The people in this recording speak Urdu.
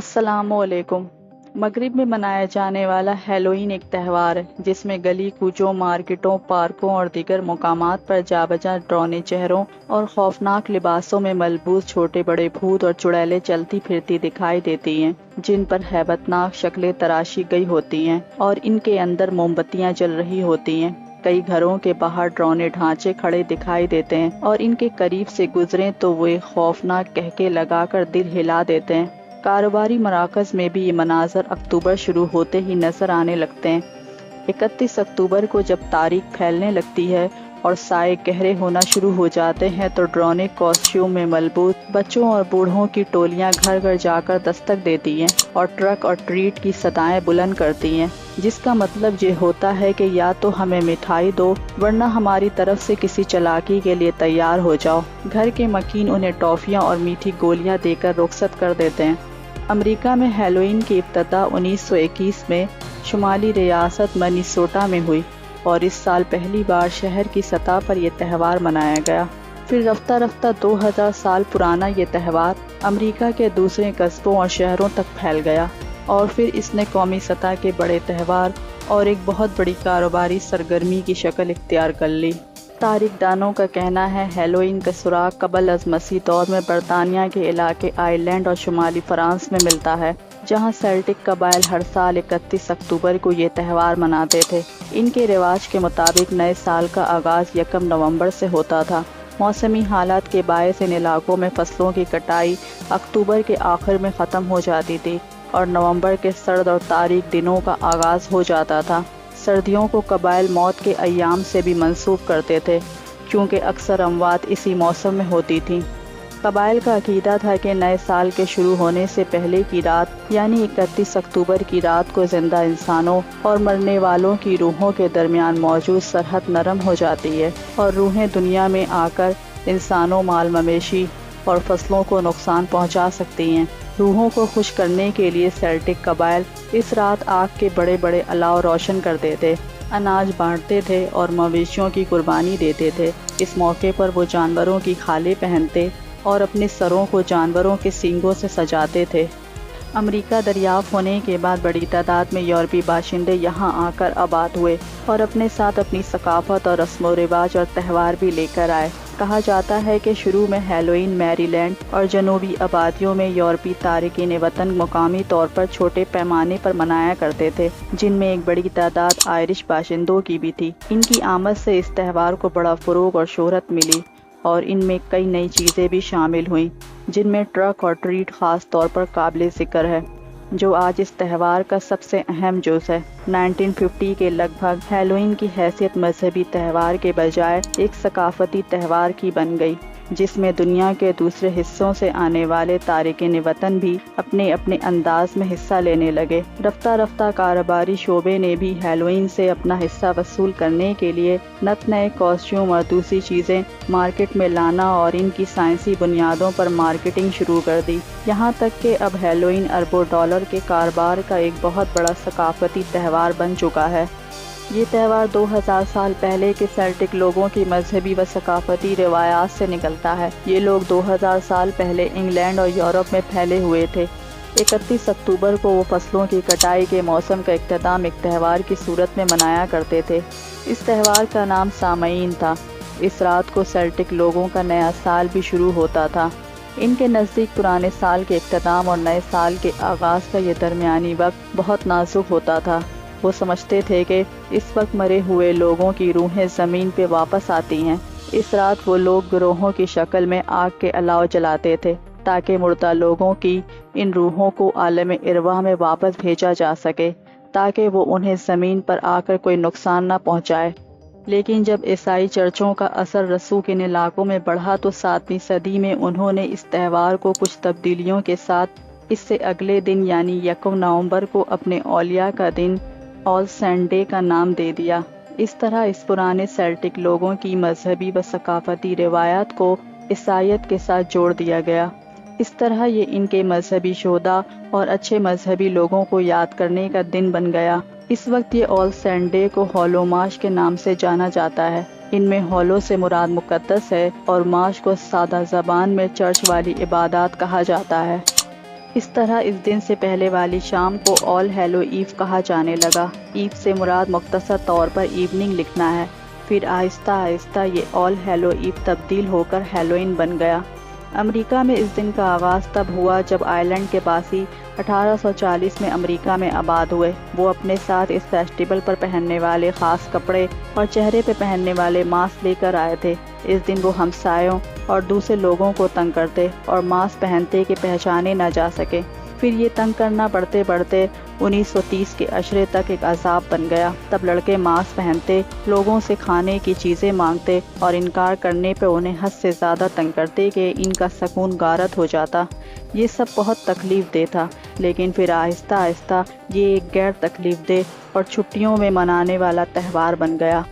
السلام علیکم۔ مغرب میں منایا جانے والا ہیلوئین ایک تہوار ہے جس میں گلی کوچوں، مارکیٹوں، پارکوں اور دیگر مقامات پر جا بجا ڈراؤنے چہروں اور خوفناک لباسوں میں ملبوس چھوٹے بڑے بھوت اور چڑیلیں چلتی پھرتی دکھائی دیتی ہیں، جن پر ہیبت ناک شکلیں تراشی گئی ہوتی ہیں اور ان کے اندر موم بتیاں جل رہی ہوتی ہیں۔ کئی گھروں کے باہر ڈراؤنے ڈھانچے کھڑے دکھائی دیتے ہیں اور ان کے قریب سے گزریں تو وہ ایک خوفناک قہقہے لگا کر دل ہلا دیتے ہیں۔ کاروباری مراکز میں بھی یہ مناظر اکتوبر شروع ہوتے ہی نظر آنے لگتے ہیں۔ 31 اکتوبر کو جب تاریخ پھیلنے لگتی ہے اور سائے گہرے ہونا شروع ہو جاتے ہیں تو ڈراؤنے کاسٹیوم میں ملبوس بچوں اور بوڑھوں کی ٹولیاں گھر گھر جا کر دستک دیتی ہیں اور ٹرک اور ٹریٹ کی صدائیں بلند کرتی ہیں، جس کا مطلب یہ ہوتا ہے کہ یا تو ہمیں مٹھائی دو ورنہ ہماری طرف سے کسی چالاکی کے لیے تیار ہو جاؤ۔ گھر کے مکین انہیں ٹافیاں اور میٹھی گولیاں دے کر رخصت کر دیتے ہیں۔ امریکہ میں ہیلوئین کی ابتدا 1921 میں شمالی ریاست منیسوٹا میں ہوئی اور اس سال پہلی بار شہر کی سطح پر یہ تہوار منایا گیا۔ پھر رفتہ رفتہ 2000 سال پرانا یہ تہوار امریکہ کے دوسرے قصبوں اور شہروں تک پھیل گیا اور پھر اس نے قومی سطح کے بڑے تہوار اور ایک بہت بڑی کاروباری سرگرمی کی شکل اختیار کر لی۔ تاریخ دانوں کا کہنا ہے ہیلوئین کا سراغ قبل از مسیح دور میں برطانیہ کے علاقے آئرلینڈ اور شمالی فرانس میں ملتا ہے، جہاں سیلٹک قبائل ہر سال 31 اکتوبر کو یہ تہوار مناتے تھے۔ ان کے رواج کے مطابق نئے سال کا آغاز 1 نومبر سے ہوتا تھا۔ موسمی حالات کے باعث ان علاقوں میں فصلوں کی کٹائی اکتوبر کے آخر میں ختم ہو جاتی تھی اور نومبر کے سرد اور تاریک دنوں کا آغاز ہو جاتا تھا۔ سردیوں کو قبائل موت کے ایام سے بھی منسوب کرتے تھے کیونکہ اکثر اموات اسی موسم میں ہوتی تھیں۔ قبائل کا عقیدہ تھا کہ نئے سال کے شروع ہونے سے پہلے کی رات یعنی 31 اکتوبر کی رات کو زندہ انسانوں اور مرنے والوں کی روحوں کے درمیان موجود سرحد نرم ہو جاتی ہے اور روحیں دنیا میں آ کر انسانوں، مال مویشی اور فصلوں کو نقصان پہنچا سکتی ہیں۔ روحوں کو خوش کرنے کے لیے سیلٹک قبائل اس رات آگ کے بڑے بڑے الاؤ روشن کرتے تھے، اناج بانٹتے تھے اور مویشیوں کی قربانی دیتے تھے۔ اس موقع پر وہ جانوروں کی کھالیں پہنتے اور اپنے سروں کو جانوروں کے سینگوں سے سجاتے تھے۔ امریکہ دریافت ہونے کے بعد بڑی تعداد میں یورپی باشندے یہاں آ کر آباد ہوئے اور اپنے ساتھ اپنی ثقافت اور رسم و رواج اور تہوار بھی لے کر آئے۔ کہا جاتا ہے کہ شروع میں ہیلوئین میری لینڈ اور جنوبی آبادیوں میں یورپی تارکین وطن مقامی طور پر چھوٹے پیمانے پر منایا کرتے تھے، جن میں ایک بڑی تعداد آئرش باشندوں کی بھی تھی۔ ان کی آمد سے اس تہوار کو بڑا فروغ اور شہرت ملی اور ان میں کئی نئی چیزیں بھی شامل ہوئیں، جن میں ٹرک اور ٹریٹ خاص طور پر قابل ذکر ہے، جو آج اس تہوار کا سب سے اہم جز ہے۔ 1950 کے لگ بھگ ہیلوئین کی حیثیت مذہبی تہوار کے بجائے ایک ثقافتی تہوار کی بن گئی، جس میں دنیا کے دوسرے حصوں سے آنے والے تارکین وطن بھی اپنے اپنے انداز میں حصہ لینے لگے۔ رفتہ رفتہ کاروباری شعبے نے بھی ہیلوئین سے اپنا حصہ وصول کرنے کے لیے نئے کاسٹیوم اور دوسری چیزیں مارکیٹ میں لانا اور ان کی سائنسی بنیادوں پر مارکیٹنگ شروع کر دی، یہاں تک کہ اب ہیلوئین اربوں ڈالر کے کاروبار کا ایک بہت بڑا ثقافتی تہوار بن چکا ہے۔ یہ تہوار 2000 سال پہلے کے سیلٹک لوگوں کی مذہبی و ثقافتی روایات سے نکلتا ہے۔ یہ لوگ 2000 سال پہلے انگلینڈ اور یورپ میں پھیلے ہوئے تھے۔ 31 اکتوبر کو وہ فصلوں کی کٹائی کے موسم کا اختتام ایک تہوار کی صورت میں منایا کرتے تھے۔ اس تہوار کا نام سامعین تھا۔ اس رات کو سیلٹک لوگوں کا نیا سال بھی شروع ہوتا تھا۔ ان کے نزدیک پرانے سال کے اختتام اور نئے سال کے آغاز کا یہ درمیانی وقت بہت نازک ہوتا تھا۔ وہ سمجھتے تھے کہ اس وقت مرے ہوئے لوگوں کی روحیں زمین پہ واپس آتی ہیں۔ اس رات وہ لوگ گروہوں کی شکل میں آگ کے الاؤ جلاتے تھے تاکہ مردہ لوگوں کی ان روحوں کو عالم ارواح میں واپس بھیجا جا سکے، تاکہ وہ انہیں زمین پر آ کر کوئی نقصان نہ پہنچائے۔ لیکن جب عیسائی چرچوں کا اثر رسوخ ان علاقوں میں بڑھا تو 7ویں صدی میں انہوں نے اس تہوار کو کچھ تبدیلیوں کے ساتھ اس سے اگلے دن یعنی 1 نومبر کو اپنے اولیاء کا دن آل سینٹ ڈے کا نام دے دیا۔ اس طرح اس پرانے سیلٹک لوگوں کی مذہبی و ثقافتی روایات کو عیسائیت کے ساتھ جوڑ دیا گیا۔ اس طرح یہ ان کے مذہبی شہداء اور اچھے مذہبی لوگوں کو یاد کرنے کا دن بن گیا۔ اس وقت یہ آل سینٹ ڈے کو ہولو مارچ کے نام سے جانا جاتا ہے۔ ان میں ہولو سے مراد مقدس ہے اور مارچ کو سادہ زبان میں چرچ والی عبادات کہا جاتا ہے۔ اس طرح اس دن سے پہلے والی شام کو آل ہیلو ایو کہا جانے لگا۔ ایو سے مراد مختصر طور پر ایوننگ لکھنا ہے۔ پھر آہستہ آہستہ یہ آل ہیلو ایو تبدیل ہو کر ہیلوئین بن گیا۔ امریکہ میں اس دن کا آغاز تب ہوا جب آئرلینڈ کے باسی 1840 میں امریکہ میں آباد ہوئے۔ وہ اپنے ساتھ اس فیسٹیول پر پہننے والے خاص کپڑے اور چہرے پہ پہننے والے ماسک لے کر آئے تھے۔ اس دن وہ ہمسایوں اور دوسرے لوگوں کو تنگ کرتے اور ماسک پہنتے کہ پہچانے نہ جا سکے۔ پھر یہ تنگ کرنا بڑھتے بڑھتے 1930 کے عشرے تک ایک عذاب بن گیا۔ تب لڑکے ماسک پہنتے، لوگوں سے کھانے کی چیزیں مانگتے اور انکار کرنے پہ انہیں حد سے زیادہ تنگ کرتے کہ ان کا سکون غارت ہو جاتا۔ یہ سب بہت تکلیف دہ تھا، لیکن پھر آہستہ آہستہ یہ ایک غیر تکلیف دہ اور چھٹیوں میں منانے والا تہوار بن گیا۔